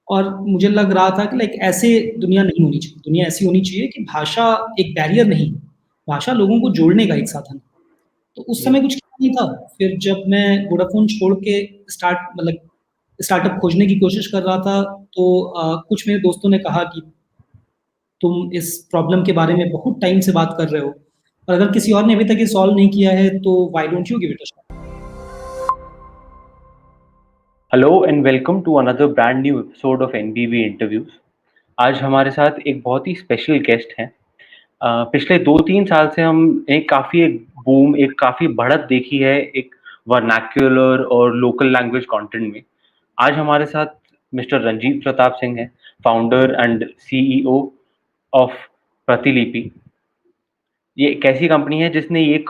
और मुझे लग रहा था कि लाइक ऐसे दुनिया नहीं होनी चाहिए। दुनिया ऐसी होनी चाहिए कि भाषा एक बैरियर नहीं, भाषा लोगों को जोड़ने का एक साधन है। तो उस जी। समय कुछ नहीं था। फिर जब मैं वोडाफ़ोन छोड़ के स्टार्टअप खोजने की कोशिश कर रहा था, तो कुछ मेरे दोस्तों ने कहा कि तुम इस प्रॉब्लम के बारे में बहुत टाइम से बात कर रहे हो, और अगर किसी और ने अभी तक ये सॉल्व नहीं किया है, तो why don't you give it a shot? Hello and welcome to another brand new episode of NBV interviews. आज हमारे साथ एक बहुत ही स्पेशल गेस्ट हैं। पिछले 2-3 साल से हम एक काफ़ी बढ़त देखी है एक वर्नाक्युलर और लोकल लैंग्वेज कंटेंट में। आज हमारे साथ मिस्टर रंजीत प्रताप सिंह हैं, फाउंडर एंड सीईओ ऑफ प्रतिलिपि। ये एक ऐसी कंपनी है जिसने ये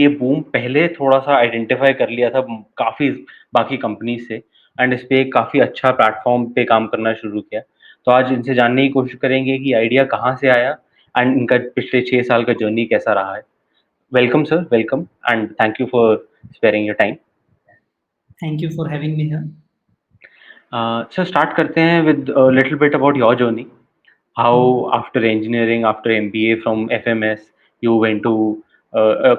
बूम पहले थोड़ा-सा आइडेंटिफ़ाई कर लिया था काफ़ी बाकी कंपनीज़ से, एंड इस पे एक काफ़ी अच्छा प्लेटफ़ॉर्म पे काम करना शुरू किया। तो आज इनसे जानने की कोशिश करेंगे कि आइडिया कहाँ से आया एंड इनका पिछले 6 साल का जर्नी कैसा रहा है। Welcome sir, welcome and thank you for sparing your time. Thank you for having me here. Sir start करते हैं with a little bit about your journey. How after engineering, after MBA from FMS, you went to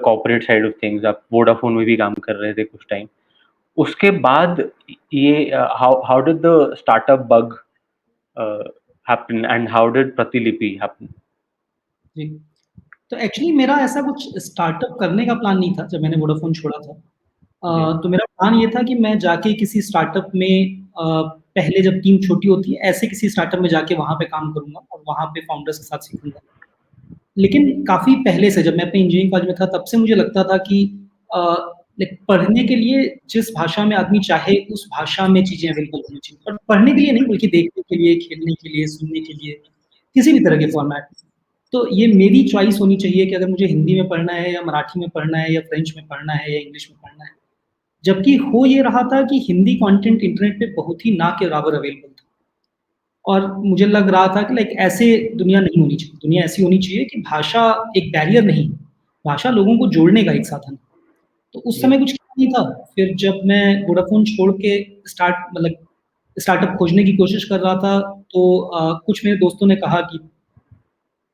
corporate side of things? आप Vodafone में भी काम कर रहे थे कुछ टाइम। उसके बाद how did the startup bug happen and how did प्रतिलिपि happen? जी। तो एक्चुअली मेरा ऐसा कुछ स्टार्टअप करने का प्लान नहीं था जब मैंने वोडाफ़ोन छोड़ा था। जी। तो मेरा प्लान ये था कि मैं जाके किसी स्टार्टअप में पहले जब टीम छोटी होती है, ऐसे किसी स्टार्टअप में जाके वहाँ पे काम करूँगा और वहाँ पे फाउंडर्स के साथ सीखूँगा। लेकिन काफ़ी पहले से जब मैं अपने इंजीनियरिंग कॉलेज में था, तब से मुझे लगता था कि अ, लाइक पढ़ने के लिए जिस भाषा में आदमी चाहे उस भाषा में चीज़ें अवेलेबल होनी चाहिए, और पढ़ने के लिए नहीं बल्कि देखने के लिए, खेलने के लिए, सुनने के लिए, किसी भी तरह के फॉर्मेट में। तो ये मेरी चॉइस होनी चाहिए कि अगर मुझे हिंदी में पढ़ना है या मराठी में पढ़ना है या फ्रेंच में पढ़ना है या इंग्लिश में पढ़ना है। जबकि हो ये रहा था कि हिंदी कंटेंट इंटरनेट पे बहुत ही ना के बराबर अवेलेबल था, और मुझे लग रहा था कि लाइक ऐसे दुनिया नहीं होनी चाहिए। दुनिया ऐसी होनी चाहिए कि भाषा एक बैरियर नहीं, भाषा लोगों को जोड़ने का एक साधन है। तो उस जी। समय कुछ नहीं था। फिर जब मैं वोडाफ़ोन छोड़ के स्टार्टअप खोजने की कोशिश कर रहा था, तो कुछ मेरे दोस्तों ने कहा कि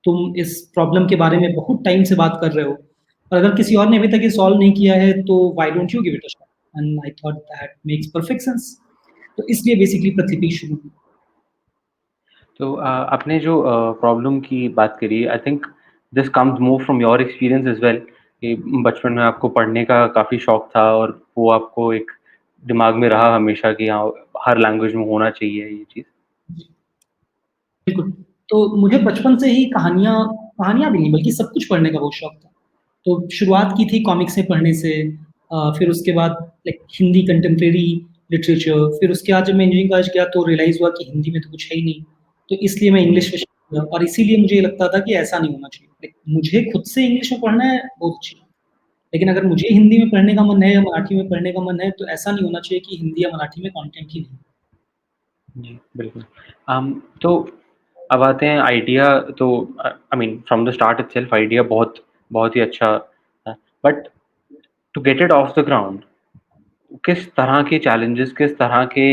तुम इस प्रॉब्लम के बारे में बहुत टाइम से बात कर रहे हो, और अगर किसी और ने अभी तक ये सॉल्व नहीं किया है, तो why don't you give it a shot? And I thought that makes perfect sense. तो इसलिए बेसिकली प्रतिलिपि शुरू हुई। तो आपने जो प्रॉब्लम की बात करी, I think this comes more from your experience as well कि बचपन में आपको पढ़ने का काफ़ी शौक था और वो आपको एक दिमाग में रहा हमेशा कि हाँ, हर लैंग्वेज में होना चाहिए ये चीज़। जी, बिल्कुल। तो मुझे बचपन से ही कहानियाँ कहानियाँ भी नहीं बल्कि सब कुछ पढ़ने का बहुत शौक था। तो शुरुआत की थी कॉमिक्सें पढ़ने से, फिर उसके बाद लाइक हिंदी कंटेम्प्रेरी लिटरेचर, फिर उसके बाद जब मैं इंजीनियरिंग कॉलेज गया तो रियलाइज़ हुआ कि हिंदी में तो कुछ है ही नहीं। तो इसलिए मैं इंग्लिश में शिफ्ट हुआ, और इसीलिए मुझे ये लगता था कि ऐसा नहीं होना चाहिए। लाइक मुझे खुद से इंग्लिश में पढ़ना है, बहुत अच्छी बात। लेकिन अगर मुझे हिंदी में पढ़ने का मन है या मराठी में पढ़ने का मन है, तो ऐसा नहीं होना चाहिए कि हिंदी या मराठी में कंटेंट ही नहीं। जी, बिल्कुल। तो अब आते हैं आइडिया। तो I mean from the start itself idea बहुत बहुत ही अच्छा था। But to get it off the ground, किस तरह के चैलेंजेस, किस तरह के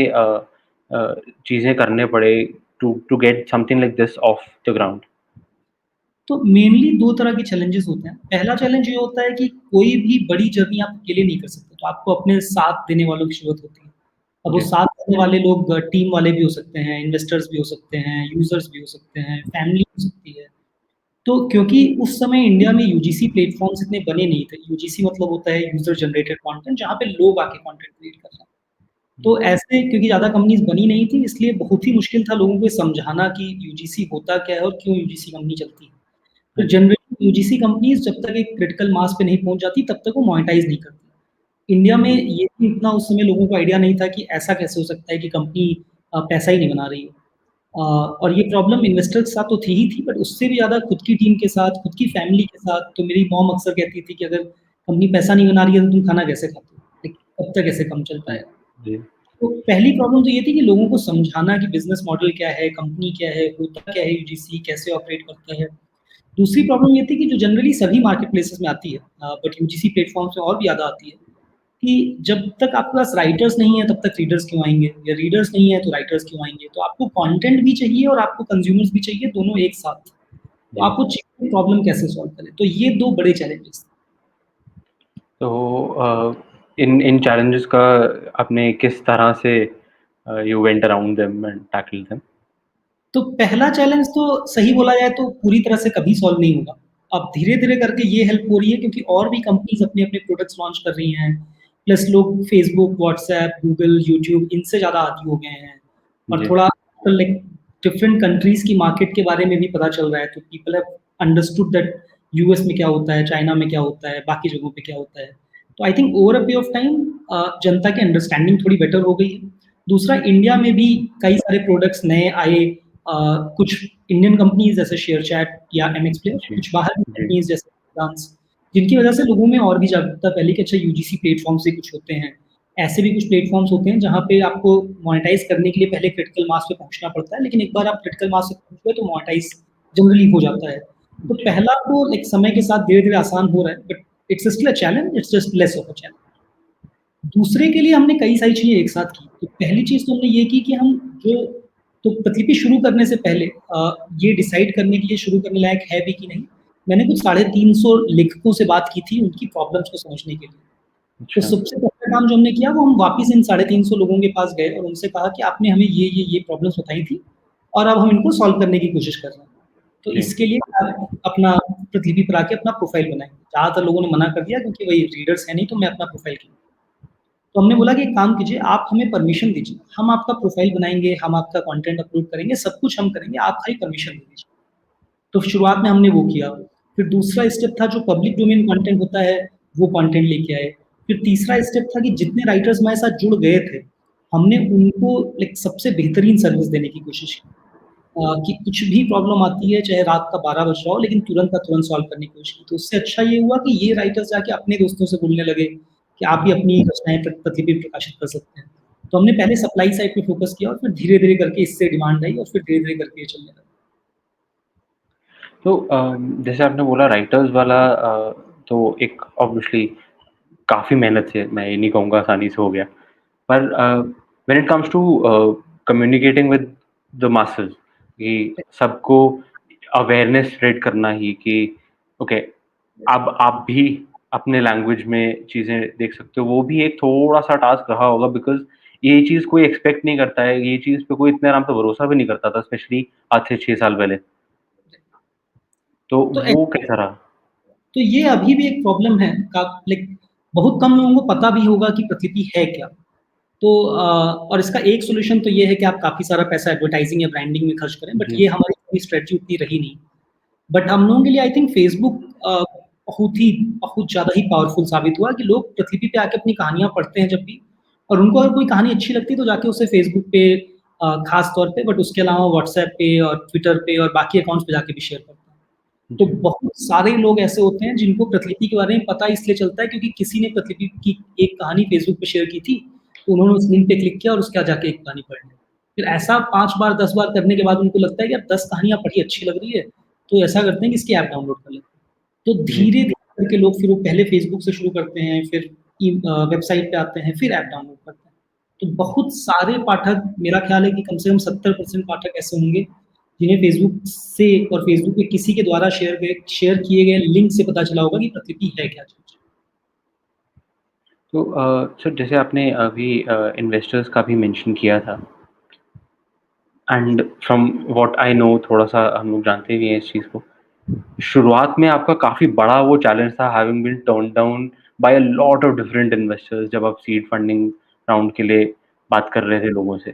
चीज़ें करने पड़े to get something like this off the ground? तो मेनली 2 तरह के चैलेंजेस होते हैं। पहला चैलेंज ये होता है कि कोई भी बड़ी जर्नी आप अकेले नहीं कर सकते, तो आपको अपने साथ देने वालों की ज़रूरत होती है। अब वो जी। साथ देने वाले लोग टीम वाले भी हो सकते हैं, इन्वेस्टर्स भी हो सकते हैं, यूज़र्स भी हो सकते हैं, फैमिली हो सकती है। तो क्योंकि उस समय इंडिया में यूजीसी प्लेटफ़ॉर्म्स इतने बने नहीं थे। यूजीसी मतलब होता है यूज़र जनरेटेड कंटेंट, जहाँ पे लोग आके कंटेंट क्रिएट कर रहे हैं। जी। तो ऐसे क्योंकि ज़्यादा कंपनीज़ बनी नहीं थी, इसलिए बहुत ही मुश्किल था लोगों को ये समझाना कि यूजीसी होता क्या है और क्यों यूजीसी कंपनी चलती है। तो हाँ जी। जनरली यूजीसी कंपनीज़ जब तक एक क्रिटिकल मास पे नहीं पहुँच जाती, तब तक वो मोनेटाइज़ नहीं करती। इंडिया में जी। ये भी इतना उस समय लोगों को आइडिया नहीं था कि ऐसा कैसे हो सकता है कि कंपनी पैसा ही नहीं बना रही है। और ये प्रॉब्लम इन्वेस्टर के साथ तो थी ही थी, बट उससे भी ज़्यादा खुद की टीम के साथ, खुद की फैमिली के साथ। तो मेरी मॉम अक्सर कहती थी कि अगर कंपनी पैसा नहीं बना रही है, तो तुम खाना कैसे खाते हो? लाइक कब तक ऐसे काम चल जी। पाएगा? जी। तो पहली प्रॉब्लम तो ये थी कि लोगों को समझाना कि बिज़नेस मॉडल क्या है, कंपनी क्या है, होता क्या है यूजीसी, कैसे ऑपरेट करता है। दूसरी प्रॉब्लम ये थी कि जो जनरली सभी मार्केट प्लेसेस में आती है, बट यूजीसी प्लेटफ़ॉर्म्स में और भी ज़्यादा आती है, कि जब तक आपके पास राइटर्स नहीं है तब तक रीडर्स क्यों आएँगे, या रीडर्स नहीं है तो राइटर्स क्यों आएँगे? तो आपको कंटेंट भी चाहिए और आपको कंज्यूमर्स भी चाहिए, दोनों एक साथ। तो जी। आप वो चीज़ प्रॉब्लम कैसे सॉल्व करें? तो ये 2 बड़े चैलेंजेस। तो इन इन चैलेंजेस का आपने किस तरह से you went around them and tackled them? तो पहला चैलेंज तो सही बोला जाए तो पूरी तरह से कभी सॉल्व नहीं होगा। अब धीरे-धीरे करके ये हेल्प हो रही है क्योंकि और भी कंपनीज़ अपने-अपने प्रोडक्ट्स लॉन्च कर रही हैं। प्लस लोग फेसबुक, व्हाट्सऐप, गूगल, यूट्यूब इनसे ज़्यादा आदी हो गए हैं। और जी। थोड़ा लाइक डिफरेंट कंट्रीज़ की मार्केट के बारे में भी पता चल रहा है। तो people have understood that US में क्या होता है, चाइना में क्या होता है, बाकी जगहों पे क्या होता है। तो I think over a period of time जनता की अंडरस्टैंडिंग थोड़ी बेटर हो गई है। दूसरा इंडिया में भी कई सारे प्रोडक्ट्स नए आए। कुछ इंडियन कंपनीज़ जैसे शेयरचैट या एमएक्स प्लेयर, जी। कुछ बाहर की जी। कंपनीज़ जैसे डांस, जिनकी वजह से लोगों में और भी जागरूकता फैली कि अच्छा यूजीसी प्लेटफ़ॉर्म से कुछ होते हैं। ऐसे भी कुछ प्लेटफ़ॉर्म्स होते हैं जहाँ पे आपको मोनेटाइज़ करने के लिए पहले क्रिटिकल मास पे पहुँचना पड़ता है, लेकिन एक बार आप क्रिटिकल मास पे पहुँच गए तो मोनेटाइज़ जनरली हो जाता है। तो जी। पहला तो लाइक समय के साथ धीरे-धीरे आसान हो रहा है, but it's still a challenge, it's just less of a challenge. दूसरे के लिए हमने कई सारी चीज़ें एक साथ की। तो पहली चीज़ तो हमने ये की कि हम जो तो प्रतिलिपि शुरू करने से पहले ये डिसाइड करने के लिए शुरू करने लायक है भी कि नहीं, मैंने कुछ 350 लेखकों से बात की थी उनकी प्रॉब्लम्स को समझने के लिए। तो अच्छा। सबसे पहला काम जो हमने किया वो हम वापस इन 350 लोगों के पास गए और उनसे कहा कि आपने हमें ये प्रॉब्लम्स बताई थी और अब हम इनको सॉल्व करने की कोशिश कर रहे हैं। तो जी। इसके लिए आप अपना प्रतिलिपि पर आके अपना प्रोफ़ाइल बनाएँगे। ज़्यादातर लोगों ने मना कर दिया क्योंकि वही रीडर्स है नहीं तो मैं अपना प्रोफ़ाइल क्यों? तो हमने बोला कि एक काम कीजिए, आप हमें परमिशन दीजिए। हम आपका प्रोफ़ाइल बनाएँगे, हम आपका कंटेंट अपलोड करेंगे, सब कुछ हम करेंगे, आप खाली परमिशन दे दीजिए। तो शुरुआत में हमने वो किया। फिर दूसरा स्टेप था जो पब्लिक डोमेन कंटेंट होता है, वो कंटेंट लेके आए। फिर तीसरा स्टेप था कि जितने राइटर्स हमारे साथ जुड़ गए थे, हमने उनको लाइक सबसे बेहतरीन सर्विस देने की कोशिश की। कि कुछ भी प्रॉब्लम आती है, चाहे रात का 12 बज रहा हो, लेकिन तुरंत का तुरंत सॉल्व करने की कोशिश की। तो उससे अच्छा ये हुआ कि ये राइटर्स जाके अपने दोस्तों से बोलने लगे कि आप भी अपनी रचनाएँ प्रतिलिपि प्रकाशित कर सकते हैं। तो हमने पहले सप्लाई साइड पे फ़ोकस किया और फिर धीरे-धीरे करके इससे डिमांड आई और फिर धीरे-धीरे करके ये चलने लगा। तो जैसे आपने बोला राइटर्स वाला तो एक ऑब्वियसली काफ़ी मेहनत से मैं ये नहीं कहूँगा आसानी से हो गया। पर when it comes to communicating with the masses कि सबको अवेयरनेस स्प्रेड करना ही कि ओके अब आप भी अपने लैंग्वेज में चीज़ें देख सकते हो, वो भी एक थोड़ा-सा टास्क रहा होगा बिकॉज़ ये चीज़ कोई एक्सपेक्ट नहीं करता है, ये चीज़ पे कोई इतने आराम से भरोसा भी नहीं करता था स्पेशली आज से 6 साल पहले। तो तो वो कैसा रहा? तो ये अभी भी एक प्रॉब्लम है का लाइक बहुत कम लोगों को पता भी होगा कि प्रतिलिपि है क्या? तो और इसका एक सॉल्यूशन तो ये है कि आप काफ़ी सारा पैसा एडवर्टाइज़िंग या ब्रांडिंग में खर्च करें, बट जी। ये हमारी कोई स्ट्रैटेजी उतनी रही नहीं। बट हम लोगों के लिए आई थिंक फेसबुक बहुत ज़्यादा ही पावरफुल साबित हुआ कि लोग प्रतिलिपि पे आके अपनी कहानियाँ पढ़ते हैं जब भी और उनको अगर कोई कहानी अच्छी लगती है तो जाके उसे फेसबुक पे ख़ास तौर पे बट उसके अलावा व्हाट्सऐप पे और ट्विटर पे और बाकी अकाउंट्स पे जाके भी शेयर करते हैं। तो जी। बहुत सारे लोग ऐसे होते हैं जिनको प्रतिलिपि के बारे में पता इसलिए चलता है क्योंकि किसी ने प्रतिलिपि की एक कहानी फेसबुक पे शेयर की थी, तो उन्होंने उस लिंक पे क्लिक किया और उसके बाद जाके एक कहानी पढ़ ली। फिर ऐसा 5 बार 10 बार करने के बाद उनको लगता है कि अब 10 कहानियाँ पढ़ी अच्छी लग रही है, तो ऐसा करते हैं कि इसकी ऐप डाउनलोड कर लेते हैं। तो जी। धीरे-धीरे करके लोग फिर वो पहले फेसबुक से शुरू करते हैं, फिर वेबसाइट पे आते हैं, फिर ऐप डाउनलोड करते हैं। तो बहुत सारे पाठक मेरा ख़्याल है कि कम से कम 70% पाठक ऐसे होंगे, जिन्हें फेसबुक से और फेसबुक पे किसी के द्वारा शेयर किए गए लिंक से पता चला होगा कि प्रतिलिपि है क्या चीज़। तो सर जैसे आपने अभी इन्वेस्टर्स का भी मेंशन किया था and from what I know थोड़ा-सा हम लोग जानते भी हैं इस चीज़ को। शुरुआत में आपका काफ़ी बड़ा वो चैलेंज था having been turned down by a lot of different investors जब आप सीड फंडिंग राउंड के लिए बात कर रहे थे लोगों से।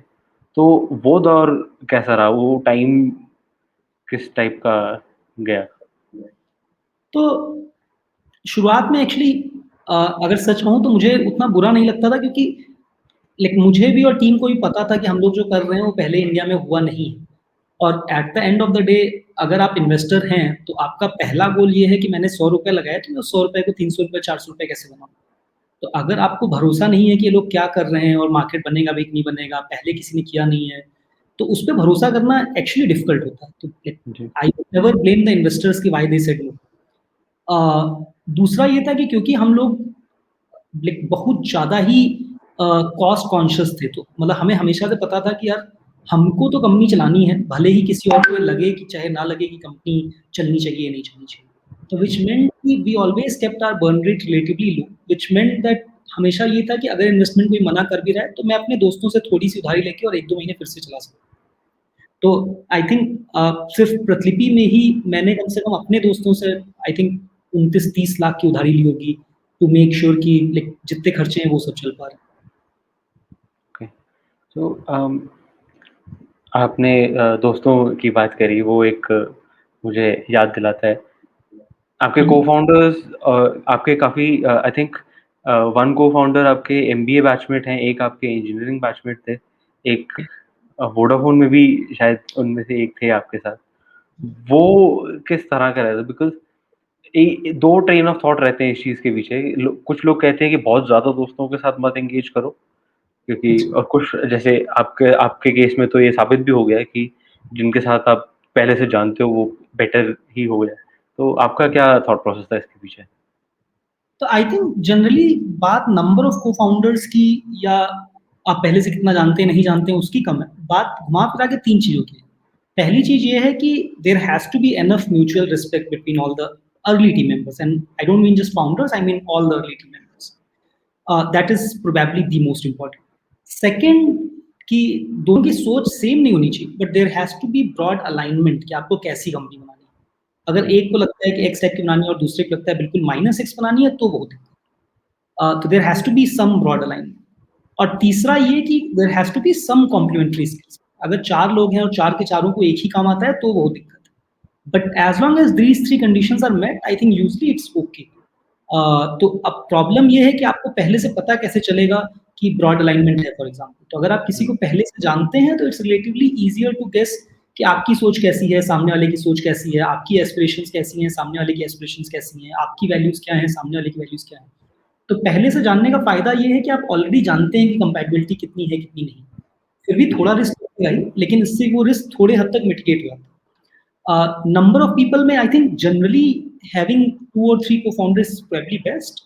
तो वो दौर कैसा रहा? वो टाइम किस टाइप का गया? तो शुरुआत में एक्चुअली अगर सच कहूँ तो मुझे उतना बुरा नहीं लगता था क्योंकि लाइक मुझे भी और टीम को भी पता था कि हम लोग जो कर रहे हैं वो पहले इंडिया में हुआ नहीं है। और at the end of the day अगर आप इन्वेस्टर हैं, तो आपका पहला गोल ये है कि मैंने ₹100 लगाए तो मैं उस ₹100 को ₹300 ₹400 कैसे बनाऊँ? तो अगर आपको भरोसा नहीं है कि ये लोग क्या कर रहे हैं और मार्केट बनेगा भी कि नहीं बनेगा, पहले किसी ने किया नहीं है, तो उस पे भरोसा करना एक्चुअली डिफिकल्ट होता है। तो जी। I would never blame the investors कि व्हाई दे सेड नो। दूसरा ये था कि क्योंकि हम लोग लाइक बहुत ज़्यादा ही कॉस्ट कॉन्शियस थे। तो मतलब हमें हमेशा से पता था कि यार हमको तो कंपनी चलानी है, भले ही किसी और को लगे कि चाहे ना लगे कि कंपनी चलनी चाहिए या नहीं चलनी चाहिए। तो व्हिच मेंट कि we always kept our burn rate relatively low, which meant that हमेशा ये था कि अगर इन्वेस्टमेंट कोई मना कर भी रहा है, तो मैं अपने दोस्तों से थोड़ी-सी उधारी लेके और 1-2 महीने फिर से चला सकता हूँ। तो आई थिंक सिर्फ़ प्रतिलिपि में ही मैंने कम से कम अपने दोस्तों से आई थिंक 29-30 लाख की उधारी ली होगी टू मेक श्योर कि लाइक जितने खर्चे हैं वो सब चल पा रहे हैं। ओके। सो आपने दोस्तों की बात करी, वो एक मुझे याद दिलाता है। आपके हुँ, को-फाउंडर्स आपके काफ़ी आई थिंक वन को-फाउंडर आपके एमबीए बैचमेट हैं, एक आपके इंजीनियरिंग बैचमेट थे, एक वोडाफ़ोन में भी शायद उनमें से एक थे आपके साथ। वो किस तरह का रहता है? बिकॉज़ 2 ट्रेन ऑफ थॉट रहते हैं इस चीज़ के पीछे। कुछ लोग कहते हैं कि बहुत ज़्यादा दोस्तों के साथ मत एंगेज करो, क्योंकि अच्छा। और कुछ जैसे आपके आपके केस में तो ये साबित भी हो गया है कि जिनके साथ आप पहले से जानते हो वो बेटर ही हो गया है। तो आपका क्या थॉट प्रोसेस था इसके पीछे? तो आई थिंक जनरली बात नंबर ऑफ को-फाउंडर्स की या आप पहले से कितना जानते हैं, नहीं जानते हैं उसकी कम है। बात घुमा-फिरा के 3 चीज़ों की है। पहली चीज़ ये है कि there has to be enough mutual respect between all the early team members and I don't mean just founders, I mean all the early team members. That is probably the most important. Second कि दोनों की सोच same नहीं होनी चाहिए, but there has to be broad alignment कि आपको कैसी कंपनी बनानी है। अगर एक को लगता है कि एक्स टाइप की बनानी है और दूसरे को लगता है बिल्कुल माइनस एक्स बनानी है, तो वो दिक्कत है। तो there has to be some broad alignment. और तीसरा ये कि there has to be some complementary skills. अगर 4 लोग हैं और 4 के चारों को एक ही काम आता है, तो वो दिक्कत है। But as long as these 3 conditions are met, I think usually it's okay. तो अब प्रॉब्लम ये है कि आपको पहले से पता कैसे चलेगा कि ब्रॉड अलाइनमेंट है फॉर एग्ज़ाम्पल। तो अगर आप किसी हुँ, को पहले से जानते हैं, तो it's relatively easier to guess कि आपकी सोच कैसी है, सामने वाले की सोच कैसी है, आपकी एस्पिरेशंस कैसी हैं, सामने वाले की एस्पिरेशंस कैसी हैं, आपकी वैल्यूज़ क्या हैं, सामने वाले की वैल्यूज़ क्या हैं। तो पहले से जानने का फ़ायदा ये है कि आप ऑलरेडी जानते हैं कि कंपैटिबिलिटी कितनी है, कितनी नहीं। फिर भी थोड़ा जी। रिस्क लगेगा ही, लेकिन इससे वो रिस्क थोड़े हद तक मिटिगेट हो जाता है। Number of people may, I think, generally having 2 or 3 co-founders is probably best.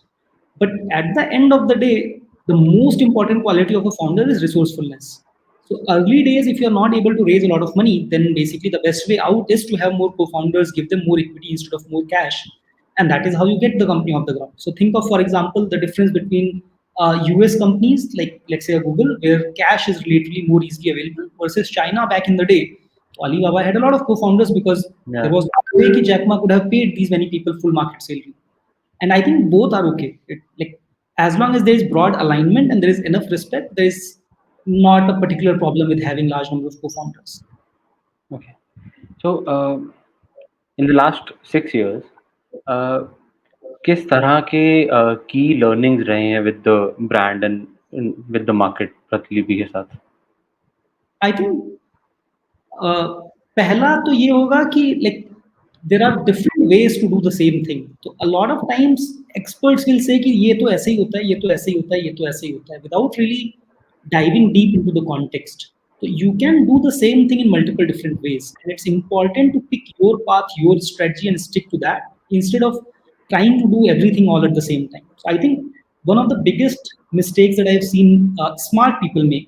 But at the end of the day, the most important quality of a founder is resourcefulness. So early days, if you're not able to raise a lot of money, then basically the best way out is to have more co-founders, give them more equity instead of more cash, and that is how you get the company off the ground. So think of, for example, the difference between US companies like let's say a Google, where cash is relatively more easily available, versus China back in the day. So Alibaba had a lot of co-founders because there Yeah. was no way that Jack Ma could have paid these many people full market salary. And I think both are okay. Like as long as there is broad alignment and there is enough respect, there is not a particular problem with having large number of co-founders. Okay. So, in the last 6 years, uh, किस तरह के की learnings रहे हैं with the brand and with the market प्रतिलिपि के साथ? I think uh, पहला तो ये होगा कि like there are different ways to do the same thing. तो a lot of times experts will say कि ये तो ऐसे ही होता है, ये तो ऐसे ही होता है, ये तो ऐसे ही होता है, without really diving deep into the context. So you can do the same thing in multiple different ways, and it's important to pick your path, your strategy, and stick to that instead of trying to do everything all at the same time. So I think one of the biggest mistakes that I've seen smart people make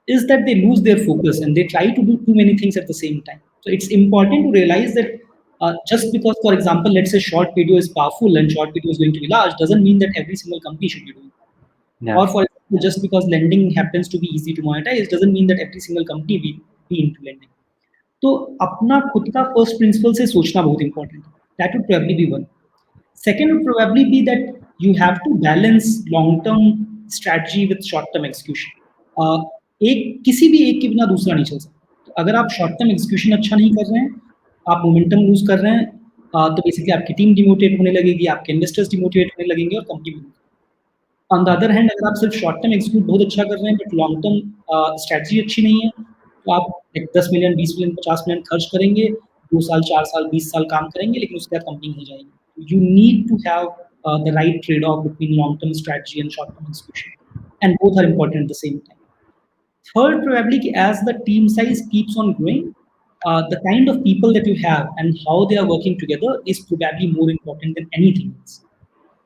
is that they lose their focus and they try to do too many things at the same time. So it's important to realize that just because, for example, let's say short video is powerful and short video is going to be large, doesn't mean that every single company should be doing that. Yeah. Or for example, just because lending happens to be easy to monetize, doesn't mean that every single company be into lending. तो अपना खुद का first principle से सोचना बहुत important है. That would probably be one. Second would probably be that you have to balance long-term strategy with short-term execution. एक किसी भी एक के बिना दूसरा नहीं चल सकता. तो अगर आप शॉर्ट टर्म एग्जीक्यूशन अच्छा नहीं कर रहे हैं, आप मोमेंटम लूज कर रहे हैं, तो बेसिकली आपकी टीम डिमोटिवेट होने लगेगी, आपके इन्वेस्टर्स डिमोटिवेट होने लगेंगे और कंपनी भी. ऑन द अदर हैंड अगर आप सिर्फ शॉर्ट टर्म एग्जीक्यूट बहुत अच्छा कर रहे हैं बट लॉन्ग टर्म स्ट्रेटजी अच्छी नहीं है, तो आप 10 मिलियन 20 मिलियन 50 मिलियन खर्च करेंगे, 2 साल 4 साल 20 साल काम करेंगे, लेकिन उसके बाद कंपनी नहीं जाएगी. You need to have the right trade off between long term strategy and short term execution, and both are important at the same time. Third, probably as the team size keeps on growing, the kind of people that you have and how they are working together is probably more important than anything else.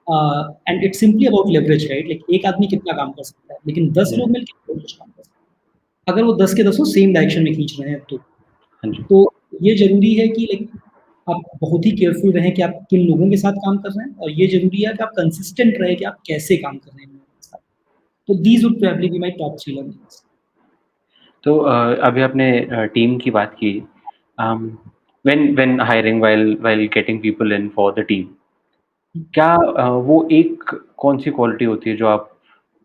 And it's simply about leverage, right? Like एक आदमी कितना काम कर सकता है, लेकिन 10 जी, लोग मिलके बहुत कुछ काम कर सकते हैं। अगर वो 10 के 10 सेम डायरेक्शन में खींच रहे हैं तो। हाँ जी। तो ये ज़रूरी है कि लाइक आप बहुत ही केयरफुल रहें कि आप किन लोगों के साथ काम कर रहे हैं, और ये ज़रूरी है कि आप कंसिस्टेंट रहें कि आप कैसे काम कर रहे हैं लोगों के साथ। तो these would probably be my top 3 learnings. तो अभी आपने टीम की बात की। Um, when hiring while getting people in for the team, क्या वो एक कौन-सी क्वालिटी होती है जो आप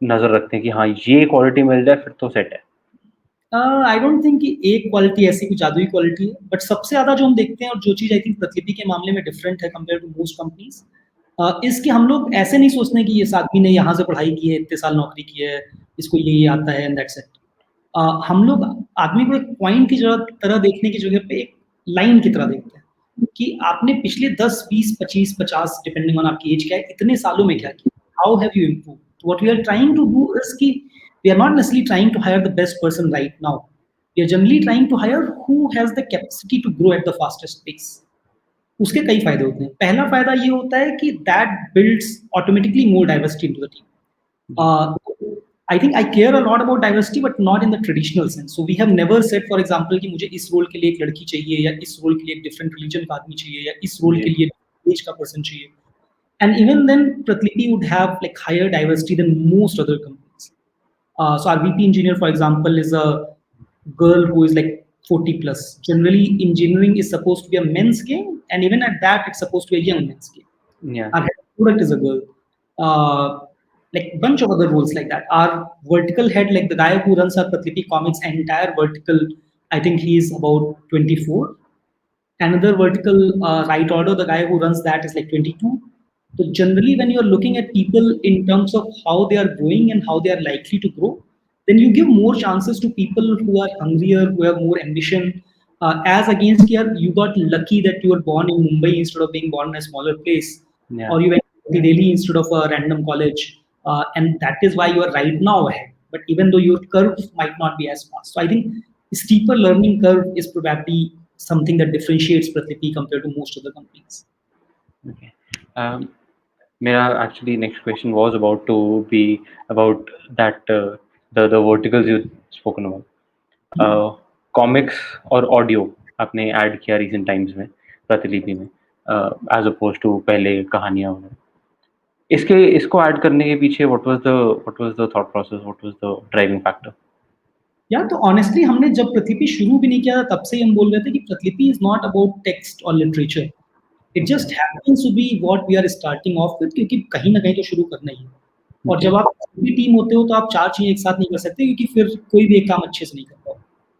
नज़र रखते हैं कि हाँ, ये क्वालिटी मिल जाए फिर तो सेट है? आई डोंट थिंक कि एक क्वालिटी ऐसी कोई जादुई क्वालिटी है, बट सबसे ज़्यादा जो हम देखते हैं और जो चीज़ आई थिंक प्रतिलिपि के मामले में डिफरेंट है compare to most companies, is कि हम लोग ऐसे नहीं सोचते हैं कि इस आदमी ने यहाँ से पढ़ाई की है, इतने साल नौकरी की है, इसको ये आता है एंड दैट्स इट। हम लोग आदमी को एक पॉइंट की तरह देखने की जगह पे एक लाइन की तरह देखते हैं कि आपने पिछले 10, 20, 25, 50 डिपेंडिंग ऑन आपकी एज क्या है, इतने सालों में क्या किया? How have you improved? What we are trying to do is कि we are not necessarily trying to hire the best person right now. We are generally trying to hire who has the capacity to grow at the fastest pace. उसके कई फायदे होते हैं। पहला फायदा ये होता है कि that builds automatically more diversity into the team. जी, I think I care a lot about diversity but not in the traditional sense. So we have never said for example कि मुझे इस रोल के लिए एक लड़की चाहिए, या इस रोल के लिए एक डिफरेंट रिलीजन का आदमी चाहिए, या इस रोल जी, के लिए एज का पर्सन चाहिए। And even then, Pratlipi would have like higher diversity than most other companies. So our VP engineer, for example, is a girl who is like 40 plus. Generally, engineering is supposed to be a men's game, and even at that, it's supposed to be a young men's game. या Our head of product is a girl. Like bunch of other roles like that. Our vertical head, like the guy who runs our Pratlipi Comics entire vertical, I think he's about 24. Another vertical right order, the guy who runs that is like 22. So generally, when you're looking at people in terms of how they are growing and how they are likely to grow, then you give more chances to people who are hungrier, who have more ambition. As against here, you got lucky that you were born in Mumbai instead of being born in a smaller place, या or you went to Delhi instead of a random college, and that is why you are right now ahead. But even though your curve might not be as fast, so I think steeper learning curve is probably something that differentiates Pratlipi compared to most other companies. Okay. मेरा actually next question was about to be about that the verticals you spoken about. Comics और audio आपने add किया recent times में प्रतिलिपि में, as अपोज़्ड to पहले कहानियाँ वगैरह। इसको ऐड करने के पीछे what was the thought process, what was the driving factor? यार तो ऑनेस्टली हमने जब प्रतिलिपि शुरू भी नहीं किया था, तब से ही हम बोल रहे थे कि Pratilipi is not about text और literature. It okay, just happens to be what we are starting off with, क्योंकि कहीं ना कहीं तो शुरू करना ही है। और जी, जब आप छोटी टीम होते हो तो आप चार चीजें एक साथ नहीं कर सकते, क्योंकि फिर कोई भी एक काम अच्छे से नहीं कर पाओ।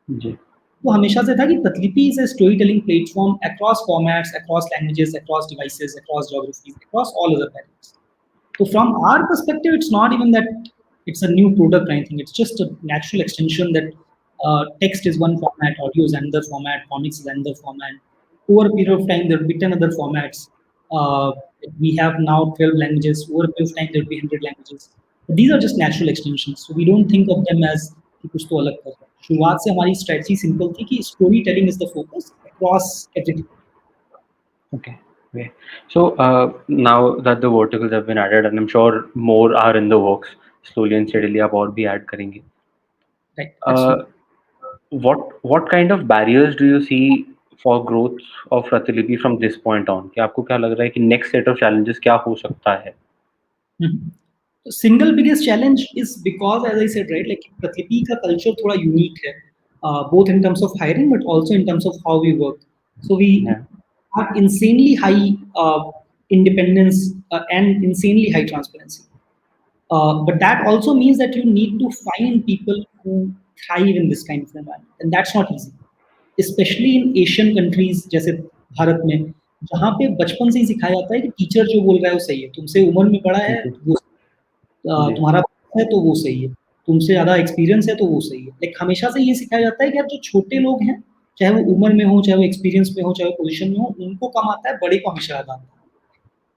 जी, तो हमेशा से था कि Pratilipi is a story telling platform across formats, across languages, across devices, across geographies, across all other patterns. So from our perspective, it's not even that it's a new product or anything. It's just a natural extension that text is one format, audio is another format, comics is another format. Over a period of time, there will be 10 other formats. Uh, we have now 12 languages. Over a period of time, there will be 100 languages. But these are just natural extensions. So we don't think of them as कि कुछ तो अलग कर रहे हैं। शुरुआत से हमारी स्ट्रेटजी सिंपल थी कि story telling is the focus across everything. okay, okay. So, now that the verticals have been added, and I'm sure more are in the works, slowly and steadily आप और भी ऐड करेंगे। Right, Uh, absolutely. what kind of barriers do you see for growth of Pratilipi from this point on? कि आपको क्या लग रहा है कि next set of challenges क्या हो सकता है? तो single biggest challenge is because as I said, right, like Pratilipi का कल्चर थोड़ा यूनिक है, both in terms of hiring but also in terms of how we work. So we Yeah, have insanely high independence and insanely high transparency. But that also means that you need to find people who thrive in this kind of environment, and that's not easy. Especially in Asian countries जैसे भारत में, जहाँ पे बचपन से ही सिखाया जाता है कि टीचर जो बोल रहा है वो सही है, तुमसे उम्र में बड़ा है जी, वो जी, तुम्हारा है तो वो सही है, तुमसे ज़्यादा एक्सपीरियंस है तो वो सही है। लाइक हमेशा से ये सिखाया जाता है कि यार जो छोटे लोग हैं, चाहे वो उम्र में हो, चाहे वो एक्सपीरियंस में हो, चाहे वो पोज़ीशन में हो, उनको कम आता है, बड़े को हमेशा ज़्यादा आता है।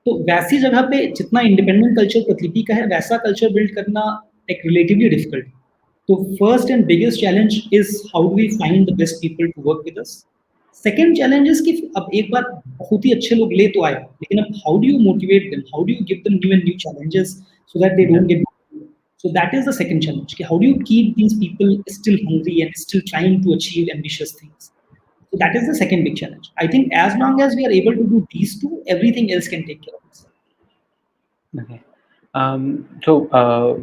तो वैसी जगह पे जितना इंडिपेंडेंट कल्चर प्रतिलिपि का है, वैसा कल्चर बिल्ड करना एक रिलेटिवली डिफिकल्ट है। तो first and biggest challenge is how do we find the best people to work with us? Second challenge is कि अब एक बार बहुत ही अच्छे लोग ले तो आए, लेकिन अब how do you motivate them? How do you give them new and new challenges so that they Yeah. don't get bored? So that is the second challenge. कि how do you keep these people still hungry and still trying to achieve ambitious things? So that is the second big challenge. I think as long as we are able to do these two, everything else can take care of itself. Okay. So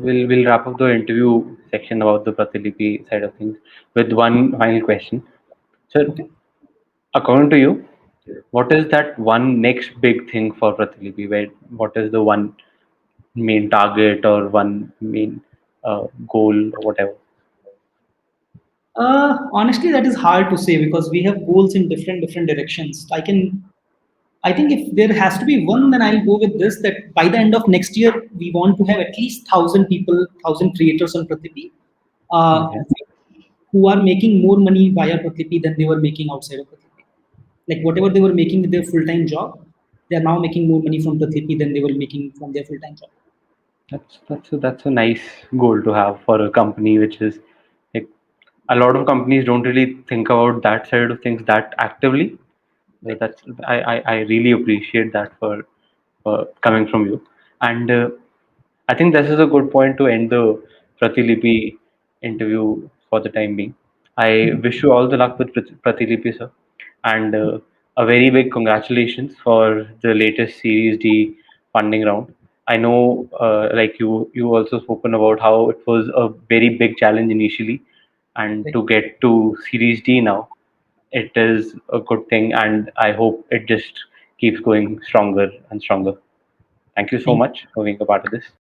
we'll wrap up the interview section about the Pratilipi side of things with one final question. So, Okay. according to you, what is that one next big thing for Pratilipi? What is the one main target or one main goal or whatever? Honestly, that is hard to say because we have goals in different directions. I think if there has to be one, then I'll go with this, that by the end of next year, we want to have at least 1,000 people, 1,000 creators on Pratlipi, uh, Okay. who are making more money via Pratlipi than they were making outside of Pratlipi. Like whatever they were making with their full-time job, they are now making more money from Pratlipi than they were making from their full-time job. That's a nice goal to have for a company, which is like a lot of companies don't really think about that side of things that actively. So Right. that's I really appreciate that for coming from you. And I think this is a good point to end the Pratilipi interview for the time being. I Mhm. wish you all the luck with Pratilipi, sir, and a very big congratulations for the latest Series D funding round. I know, like you also spoken about how it was a very big challenge initially, and Right. to get to Series D now, it is a good thing, and I hope it just keeps going stronger and stronger. Thank you so Thank you. much for being a part of this.